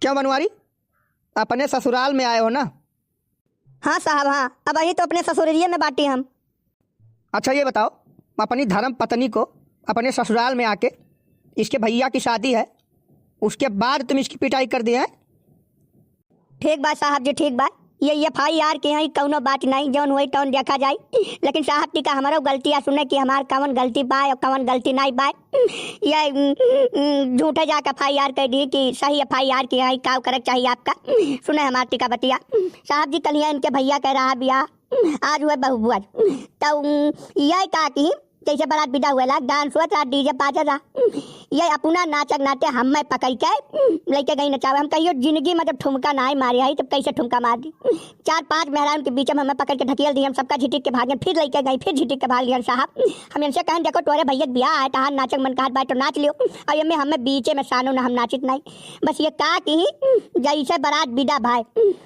क्यों बनवारी, अपने ससुराल में आए हो ना? हाँ साहब हाँ, अब वही तो अपने ससुरिये में बाटी हम। अच्छा ये बताओ, अपनी धर्म पत्नी को अपने ससुराल में आके, इसके भैया की शादी है, उसके बाद तुम इसकी पिटाई कर दिए हैं? ठीक बात साहब जी, ठीक बात। ये FIR के यहाँ कौनो बात नहीं, जौन वही तौन देखा जाए। लेकिन साहब टीका हमारा गलतियाँ सुने कि हमार कौन गलती पाए और कौन गलती नहीं पाए। ये झूठे जाकर FIR कर दी कि सही FIR के यहाँ क्या करे चाहिए आपका। सुने हमार टीका बतिया साहब जी, कल इनके भैया कह रहा बिया, आज हुए बहु बुआ, तो यही कहा कि जैसे बारात विदा हुआ डांस हुआ था, DJ बाजा था, ये अपना नाचक नाटे हम मैं पकड़ के लेके गई नचावे। हम कहियो जिंदगी में जब ठुमका ना मारी आई तब कैसे ठुमका मार दी। 4-5 मेहरान के बीच में हमें पकड़ के ढकेल दी, हम सबका झिटिक के भाग, फिर लेके गई, फिर झिटिक के भाग लिया। साहब हम इनसे कहें देखो तुम्हारे भैया ब्याह है, तहां नाचक मन का बात तो नाच लियो, और ये हमें बीचे में सानो ना हम नाचित नहीं। बस ये कहा कि जैसे बारात विदा भाई,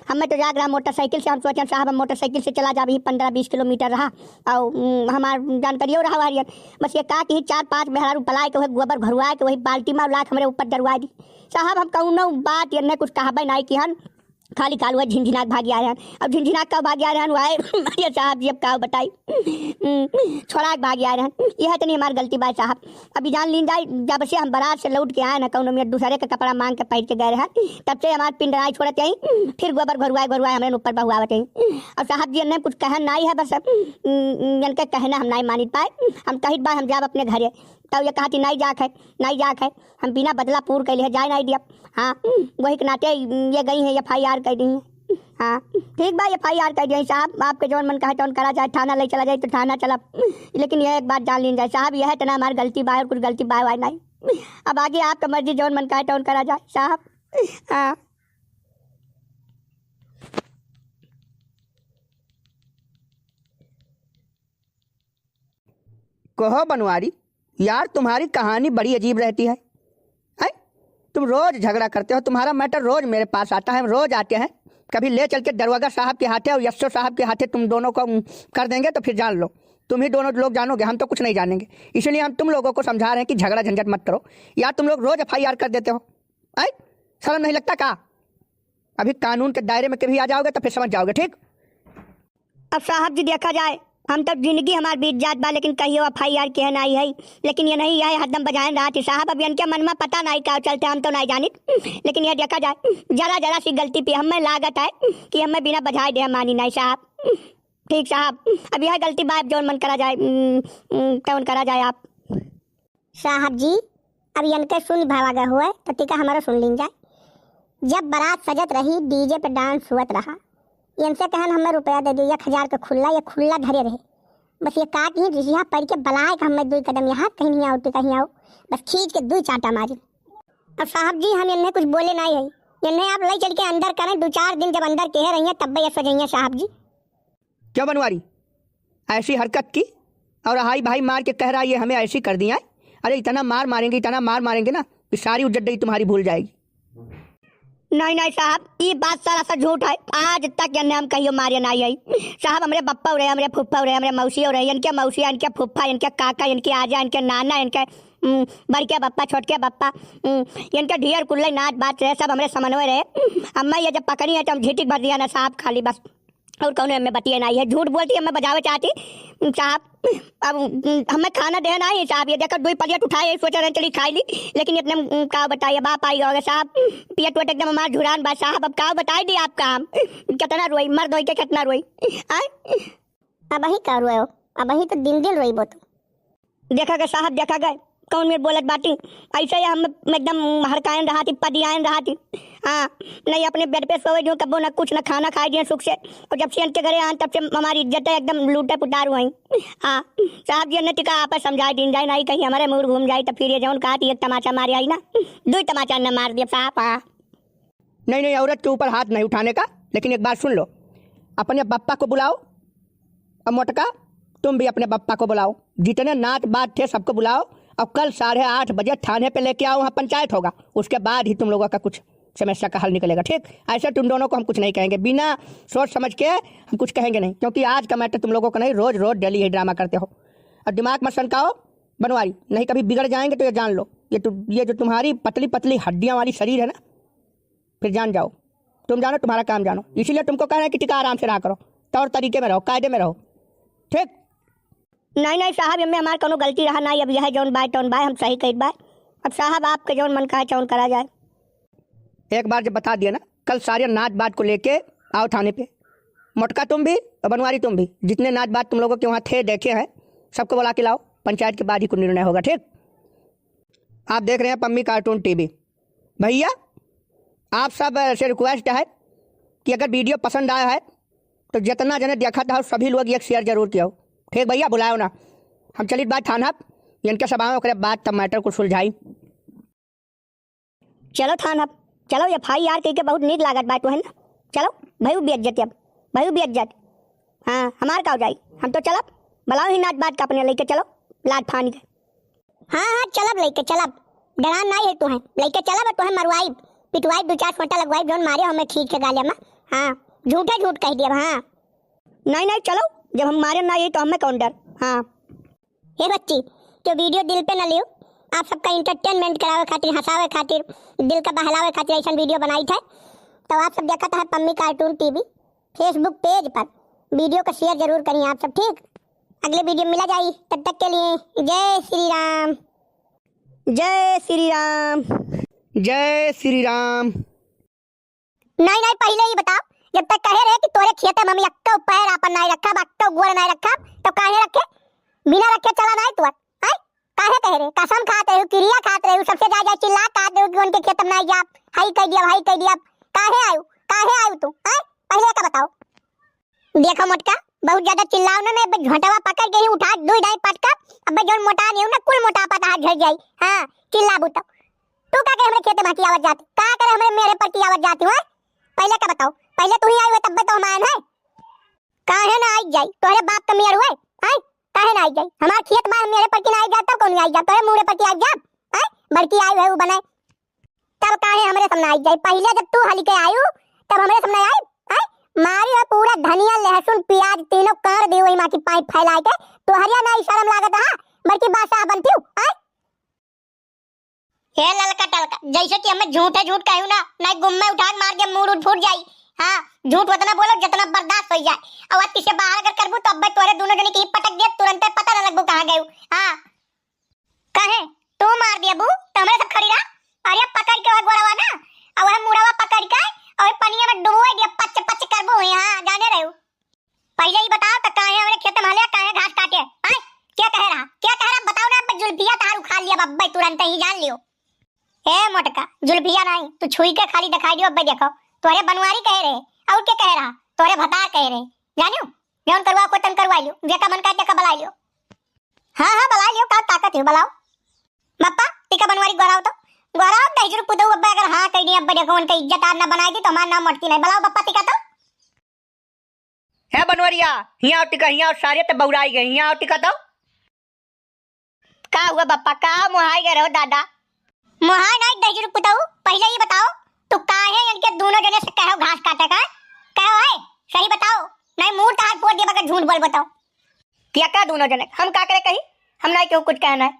हमें तो जाग रहा मोटरसाइकिल से, हम सोचे साहब हम मोटरसाइकिल से चला जा, 15-20 किलोमीटर रहा और हमार जानकारी रहा। बस ये कहा कि 4-5 मेहरारू पलाए के वही गोबर घरुआ के वही बाल्टी में लाख हमारे ऊपर डरवा दी। साहब हम कहूँ बात ये कुछ कहा नहीं कि हन खाली कालू झिंझिनाक भागी आ रहे हैं। अब झिंझिनाक का भागी आ रहे हैं वाहे ये साहब जी अब का बताई, छोड़ाक भागी आ रहे हैं। यह तो नहीं हमारी गलती बात साहब। अभी जान लीन जाए, जब से हम बारात से लौट के आए ना, कौन में दूसरे का कपड़ा मांग के पहन के गए हैं, तब से हमारे पिंडराई छोड़ते ही फिर गोबर घरुआए हमारे ऊपर बहुआवत ही। और साहब जी ने कुछ कहन नहीं है, बस इनके कहना हम नहीं मानी पाए। हम कही बार हम जाब अपने घरे, तब ये कहा नहीं जाक है, हम बिना बदला पूर कैले है जाए नहीं दिया। हाँ वही के नाते ये गई है FIR कर दी है। हाँ ठीक बा, FIR कर दी साहब, आपके जौन मन कहे तो करा जाए, थाना ले चला जाए तो थाना चला। लेकिन यह एक बात जान लीन जाए साहब, यह तना हमारी गलती बा और कुछ गलती बा नहीं। अब आगे आपका मर्जी, जौन मन कहे तो करा जाए साहब। हाँ कहो बनवारी, यार तुम्हारी कहानी बड़ी अजीब रहती है। तुम रोज झगड़ा करते हो, तुम्हारा मैटर रोज मेरे पास आता है, हम रोज आते हैं, कभी ले चल के दरवाजा साहब के हाथे और यशो साहब के हाथे तुम दोनों को कर देंगे तो फिर जान लो, तुम ही दोनों लोग जानोगे, हम तो कुछ नहीं जानेंगे। इसलिए हम तुम लोगों को समझा रहे हैं कि झगड़ा झंझट मत करो। यार तुम लोग रोज FIR कर देते हो, शर्म नहीं लगता का? अभी कानून के दायरे में कभी आ जाओगे तो फिर समझ जाओगे। ठीक अब साहब जी देखा जाए, हम तब जिंदगी हमारी बीत जात बा, लेकिन कहियो FIR के नहीं है, लेकिन ये नहीं है हरदम बजाए रहा थी साहब। अब इनके मन में पता नहीं क्या चलते, हम तो नहीं जानित। लेकिन यह देखा जाए जरा सी गलती पे हमें लागत है कि हमें बिना बजाए दे मानी नहीं साहब। ठीक साहब, अब यह गलती बात जौन मन करा जाए कौन करा जाए आप साहब जी। अब इनके सुन भागा हुआ तो टीका हमारा सुन लीन जाए। जब बारात सजत रही, DJ पे डांस हुआ रहा, इनसे कहन हमें रुपया दे दिया 1000 का खुला, ये खुला धरे रहे। बस ये काट ही जिस यहाँ पढ़ के बलाए कि हमें 2 कदम यहाँ कहीं नहीं आओ तो कहीं आओ, बस खींच के 2 चाटा मारी। अब साहब जी हम इन्हें कुछ बोले नहीं है, इन्हें आप ले चल के अंदर करें, 2-4 दिन जब अंदर कह रही हैं तब ये सजाइए साहब जी। क्यों बनवारी ऐसी हरकत की और हाई भाई मार के कह रहा है ये हमें ऐसी कर दिया है? अरे इतना मार मारेंगे ना कि सारी उज्जत तुम्हारी भूल जाएगी। नहीं साहब, ये बात सारा झूठ है। आज तक इन्हें हम कहियो मारे नहीं आई साहब। हमारे बप्पा हो रहे, हमारे फुफ्फा हो रहे, हमारे मौसी हो रहे, इनके मौसी, इनके फुफ्फा, इनके काका, इनके आजा, इनके नाना, इनके बड़के बप्पा, छोटके बप्पा, इनके ढेर कुल्ले नाच बात रहे, सब हमारे समन्वय रहे। हमें ये जब पकड़ी है तो हम झिटिक भर दिया ना साहब, खाली बस, और कौन हमें बतिया नहीं है। झूठ बोलती हमें बजावे चाहती साहब। अब हमें खाना देना है साहब, ये देखकर 2 प्लेट उठाए, सोचा रहे चली खाई ली, लेकिन इतने का बताइए बाप आई होगा साहब, पेट वेट एकदम हमारा झुरान बा साहब। अब का बताई दी आपका, हम कितना रोई, मर्द हो के कितना रोई। अब ही का रोए हो, अब ही तो दिन रोई बो। तो देखा गए साहब, देखा गए कौन मेरे बोलत बाती, ऐसे ही हम एकदम हरकायन रहा थी, पदियान रहा थी। हाँ नहीं अपने बेड पे सोए जो कबो न कुछ न खाना खाए दिए सुख से, और जब से इनके घरे आए तब से हमारी इज्जत है एकदम लूटे पुटार हुई। हाँ साहब जी ने टिका आप समझा दिन जाए, नहीं कहीं हमारे मूड घूम जाए तो फिर ये जौन कहा थी 1 तमाचा मारे आई ना, 2 तमाचा न मार दिया साहब। हाँ नहीं औरत के ऊपर हाथ नहीं उठाने का। लेकिन एक बात सुन लो, अपने बप्पा को बुलाओ, और मोटका तुम भी अपने बप्पा को बुलाओ, जितने नात बात थे सबको बुलाओ, और कल 8:30 बजे थाने पे लेके आओ, वहाँ पंचायत होगा, उसके बाद ही तुम लोगों का कुछ समस्या का हल निकलेगा। ठीक, ऐसे तुम दोनों को हम कुछ नहीं कहेंगे, बिना सोच समझ के हम कुछ कहेंगे नहीं, क्योंकि आज का मैटर तुम लोगों का नहीं, रोज रोज डेली ही ड्रामा करते हो। और दिमाग मत सनकाओ बनवारी, नहीं कभी बिगड़ जाएंगे तो ये जान लो, ये जो तुम्हारी पतली पतली हड्डियां वाली शरीर है ना, फिर जान जाओ, तुम जानो तुम्हारा काम जानो, इसीलिए तुमको कह रहे हैं कि टिका आराम से रहा करो, तौर तरीके में रहो, कायदे में रहो, ठीक। नहीं नहीं साहब, हमें हमार कोनो गलती रहा नहीं, अब यह जौन बाय टौन बाय हम सही कही बाय। अब साहब आपके जौन मन का है चौन करा जाए। एक बार जब बता दिया ना, कल सारे नाच बात को लेके आओ थाने पे, मोटका तुम भी और बनवारी तुम भी, जितने नाच बात तुम लोगों के वहाँ थे देखे हैं सबको बुला के लाओ, पंचायत के बाद ही कुछ निर्णय होगा, ठीक। आप देख रहे हैं पम्मी कार्टून टीवी। भैया आप सब से रिक्वेस्ट है कि अगर वीडियो पसंद आया है तो जितना जने देखा था सभी लोग एक शेयर जरूर किया हो, ठीक भैया। बुलाओ ना, हम चलिए बात थाना इनके सब आओ, बात तब मैटर को सुलझाई। चलो थाना, चलो FIR कही के बहुत नीक लागत बात है ना, चलो भयू भी इज्जत, अब भयू भी इज्जत, हाँ हमार का हो जाई, हम तो चलब, बुलाओ ही नाच बात का अपने लेके चलो लाद फानी के। हाँ हाँ चलब लेके चलब, डरान नहीं है तुम्हें, लेके चलब तुम्हें मरवाई पिटवाई 2-4 फोटा लगवाई जोन मारे हमें खींच के गाले में, हाँ झूठे झूठ कह दिया। हाँ नहीं नहीं चलो, जब हम मारे ना ये तो हमें कौन डर। हाँ ये बच्ची जो वीडियो दिल पे न लियो, आप सबका इंटरटेनमेंट करावे खातिर, हंसावे खातिर, दिल का बहलावे खातिर ऐसा वीडियो बनाई थे, तो आप सब देखा था Pammi cartoon TV Facebook page पर, वीडियो को शेयर जरूर करिए आप सब, ठीक। अगले वीडियो मिला जाए, तब तक के लिए जय श्री राम। जय श्री राम। जय श्री राम। नहीं नहीं पहले ही बताओ, जब तक कहे रहे कि तोरे खेते में अक्का पैर अपन नहीं रखा, अक्का गोड़ नहीं रखा, तो काहे रखे, बिना रखे चला नहीं तू, हैं काहे कह रहे, कसम खाते हो, क्रिया खाते हो, सबसे ज्यादा चिल्ला खाते हो कि उनके खेत में नहीं जा, हाई कह दिया, हाई कह दिया, काहे आयु तू, हैं पहले का बताओ। देखो मोटका बहुत ज्यादा चिल्लाओ ना, मैं झोंटवा पकड़ के ही उठा दूई ढाई पटका, अब जोन मोटा नहीं हूं ना, कुल मोटा पता हाथ झड़ जाई। हां चिल्ला बुता, तू का के हमरे खेते में की आवाज जाती, का करे हमरे मेरे पर की आवाज जाती है, पहले का बताओ, पहले तू ही आई हो तब तो हम आए हैं, काहे ना आई जाई, तोरे बाप का मेयर हुए, हैं काहे ना आई जाई, हमार खेत में मेरे पर की ना आई जाता, कौन आई जाता है मुरे पर की आई जा, हैं बड़की आई है वो बनाए, तब काहे हमरे सामने आई जाई, पहले जब तू हली के आयु तब हमरे सामने आई, हैं मारी है पूरा धनिया लहसुन प्याज तीनों कर दी वही मां की पाइप फैला के, तो हरिया ना शर्म लागत है, बड़की बादशाह बनती हूं, हैं हे ललका टलका, जैसे कि हमें झूठे झूठ कहूं ना, नहीं गुम्मे उठा के मार के मुंह उठ फूट जाई। हां झूठ उतना बोलो जितना बर्दाश्त हो जाए, और आज किसे बाहर अगर करबू तो अब तोरे दोनों जने की पटक दे, तुरंत पता न लगबू कहां गयू। हां कहे तू मार दिया बू, तमरे सब खड़ी रहा, अरे पकड़ के गोड़वा ना, और हम मुड़वा पकड़ के और पनिया में डुबोए दिया, पच पच करबू। हां जाने रहू, पहले ही बताओ तो काहे हमरे खेत में ले, काहे घास काटे, हैं क्या कह रहा बताओ ना, अब जुल्फिया तार उखाड़ लिया बब्बे, तुरंत ही जान लियो। ए मोटका जुल्फिया नहीं, तू छुई के खाली दिखाई दियो, अब्बे देखो तोरे बनवारी कह रहे, और क्या कह रहा, तोरे भतार कह रहे, जानियो जौन करवा को तन करवा लियो, जेका मन कहते का बुला लियो। हां हां बुला लियो, का ताकत है बुलाओ, मप्पा टिका बनवारी गोराओ तो गोराओ, दहजर पुदो अब्बे, अगर हां कह दिया अब्बे देखो उनका इज्जत आर ना बनाई दी तो हमारा नाम मोटकी नहीं, बुलाओ बप्पा टिका तो। है बनवरिया हिया टिका, हिया सारे तो बौराई गए, हिया टिका तो का हुआ बप्पा, का मोहाई गए रहो दादा, मोहा नहीं दहजर पुताऊ, पहले ही बताओ तू काहे इनके दोनों जने से कहो घास काटे का, कहो है सही बताओ, नहीं मुंह तार फोड़ दे बगर झूठ बोल बताओ। क्या का दोनों जने हम का करे कही, हम नहीं क्यों कुछ कहना है,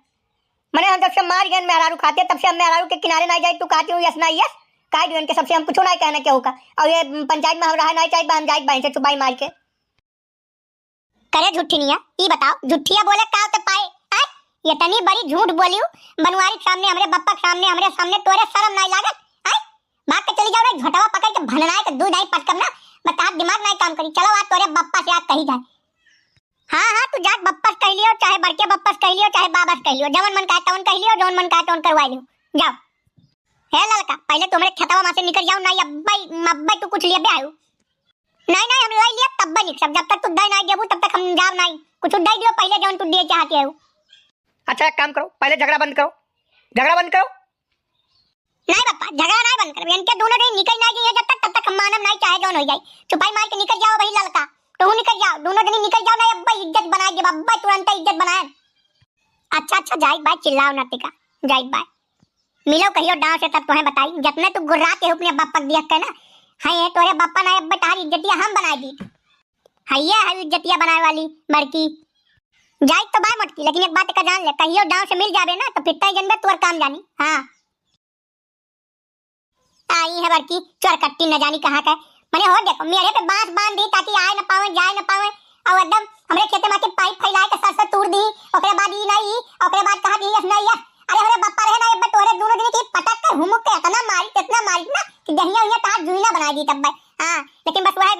मैंने हम जब से मार गए मेहरारू खाते, तब से हम मेहरारू के किनारे नहीं जाए, तू कहती हूँ यस नहीं यस, कह दियो इनके सबसे हम कुछ नहीं कहना क्या होगा, और ये पंचायत में हम रहा नहीं चाहिए, हम जाए बहन से चुपाई मार के करे झूठी नहीं है, ये बताओ झूठिया बोले का तो पाए, ये तनी बड़ी झूठ बोलियो, बनवारी सामने, हमरे बप्पा सामने, हमरे सामने, तोरे शर्म नहीं लागत, हैं भाग के चली जाओ रे, झोटवा पकड़ के भननाए के दूध आई पटकम ना, बता दिमाग नहीं काम करी, चलो आज तोरे बप्पा से आज कही जाए। हां हां तू जाट बप्पा कह लियो, चाहे बड़के बप्पा कह लियो, चाहे बाबा कह लियो, जवन मन कहता उन कह लियो, जवन मन कहता उन करवा लियो, जाओ। हे ललका पहले तुमरे खेतवा में से निकल जाओ, नहीं अब्बे तू कुछ लिए बे आयो, नहीं हम लाई लिया तब निक सब, जब तक तू दई नहीं देबू तब तक हम जाब नहीं, कुछ दई दियो पहले जवन तू दे चाहती है। अच्छा एक काम करो, पहले झगड़ा बंद करो, झगड़ा बंद करो। नहीं पापा झगड़ा नहीं बंद करो, इनके दोनों दिन निकल नहीं जाइए जब तक, तब तक हम मानम नहीं, चाहे जौन हो जाए, चुपाई मार के निकल जाओ भाई ललका, तो निकल जाओ, दोनों दिन निकल जाओ, नहीं अब्बा इज्जत बनाए दे, अब्बा तुरंत इज्जत बनाए। अच्छा जाई बाय, चिल्लाओ ना टिका, जाई बाय मिलो कहियो डांव से, तब तुम्हें बताई, जितने तू गुर्रा के अपने बापा दिया के ना, हाय तोरे बापा ना अब्बा तारी इज्जतिया हम बनाए दी, हैया है इज्जतिया बनाए वाली बड़की, जाई तो बाय मोटकी, लेकिन एक बात का जान ले, कहियो डांव से मिल जाबे ना तो फिर तय जनबे तोर काम जानी। हां आई है बड़की चरकट्टी न जानी कहाँ का। मैंने हो देखो मेरे पे बांस बांध दी ताकि आए न पावे जाए न पावे, और एकदम हमरे खेते में के पाइप फैलाए के सर से तोड़ दी। ओकरे बाद ई नहीं ओकरे बाद कहा दी यस नहीं यस। अरे हमारे बप्पा रहे ना एक तोरे दोनों दिन की पटक कर हुमुक के इतना मारी ना कि दहिया हुआ तार जुईना बना दी तब। हां लेकिन बस वह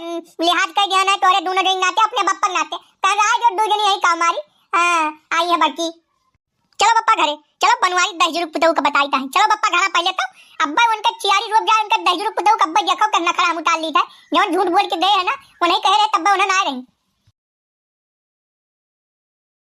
लिहाज कर दिया ना तोरे दोनों दिन नाते अपने बप्पा नाते कह रहा जो दो जनी यही काम मारी। हां आई है बड़की। चलो बप्पा घरे चलो बनवारी दहजुरुक पुतऊ का बताई था। चलो बप्पा घरा पहले तो अब्बा उनका चियारी रोप जाए उनका दहजुरुक पुतऊ का अब्बा देखो करना खड़ा मुटाल ली था। जब झूठ बोल के गए है ना वो नहीं कह रहे तब उन्हें ना रही।